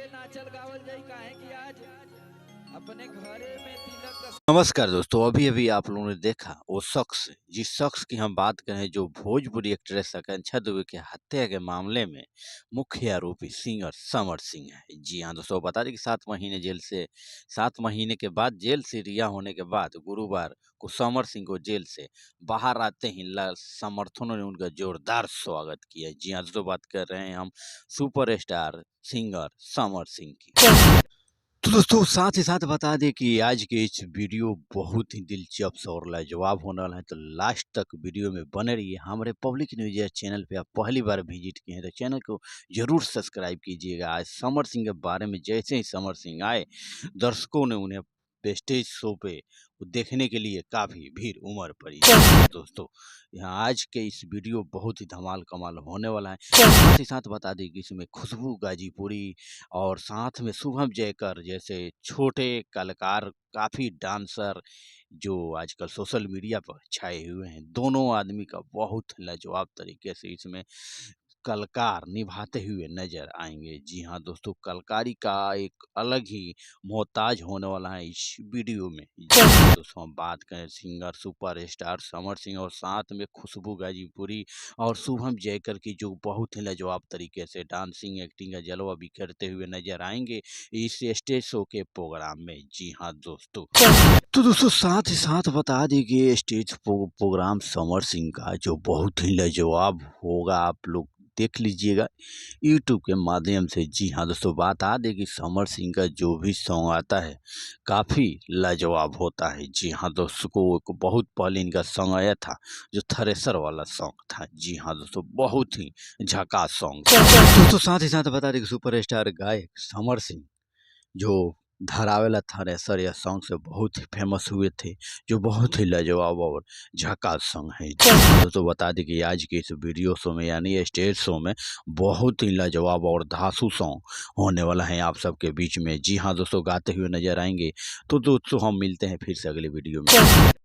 के नाचल गावल जाई काहे कि आज अपने घरे में तिलक का नमस्कार दोस्तों, अभी-अभी आप लोगों ने देखा वो शख्स, जिस शख्स की हम बात करें जो भोजपुरी एक्ट्रेस आकांक्षा दुबे की हत्या के मामले में मुख्य आरोपी सिंगर समर सिंह है। जी हाँ दोस्तों, बता दें कि 7 महीने के बाद जेल से रिहा होने के बाद गुरुवार को समर सिंह को जेल से बाहर आते ही समर्थकों ने उनका जोरदार स्वागत किया। जी हाँ दोस्तों, बात कर रहे हैं हम सुपरस्टार सिंगर समर सिंह की। तो दोस्तों साथ ही साथ बता दें कि आज के इस वीडियो बहुत ही दिलचस्प और लाजवाब होने वाला है, तो लास्ट तक वीडियो में बने रहिए। हमारे पब्लिक न्यूज चैनल पे आप पहली बार विजिट किए हैं तो चैनल को जरूर सब्सक्राइब कीजिएगा। आज समर सिंह के बारे में जैसे ही समर सिंह आए, दर्शकों ने उन्हें स्टेज शो पे देखने के लिए काफी भीड़ उमड़ पड़ी है। दोस्तों यहाँ आज के इस वीडियो बहुत ही धमाल कमाल होने वाला है। साथ ही साथ बता दें कि इसमें खुशबू गाजीपुरी और साथ में शुभम जयकर जैसे छोटे कलाकार, काफ़ी डांसर जो आजकल सोशल मीडिया पर छाए हुए हैं, दोनों आदमी का बहुत लाजवाब तरीके से इसमें कलाकार निभाते हुए नजर आएंगे। जी हाँ दोस्तों, कलाकारी का एक अलग ही मोहताज होने वाला है इस वीडियो में। जी हाँ दोस्तों, हम बात करें सिंगर सुपरस्टार समर सिंह और साथ में खुशबू गाजीपुरी और शुभम जयकर की जो बहुत ही लाजवाब तरीके से डांसिंग एक्टिंग का जलवा बिखेरते हुए नजर आएंगे इस स्टेज शो के प्रोग्राम में। जी हाँ दोस्तों, तो दोस्तों साथ ही साथ बता दें कि ये स्टेज प्रोग्राम समर सिंह का जो बहुत ही लाजवाब होगा, आप लोग देख लीजिएगा यूट्यूब के माध्यम से। जी हाँ दोस्तों, बता दें कि समर सिंह का जो भी सॉन्ग आता है काफ़ी लाजवाब होता है। जी हाँ दोस्तों, को बहुत पहले इनका सॉन्ग आया था जो थ्रेसर वाला सॉन्ग था। जी हाँ दोस्तों, बहुत ही झकास सॉन्ग था। दोस्तों साथ ही साथ बता दें कि सुपरस्टार गायक समर सिंह जो धरावेला थ्रेसर या सॉन्ग से बहुत ही फेमस हुए थे, जो बहुत ही लाजवाब और झकास सॉन्ग है। जी हाँ दोस्तों, बता दें कि आज के इस वीडियो शो में यानी स्टेज शो में बहुत ही लाजवाब और धांसू सॉन्ग होने वाला है आप सबके बीच में। जी हाँ दोस्तों, गाते हुए नजर आएंगे। तो दोस्तों हम मिलते हैं फिर से अगले वीडियो में।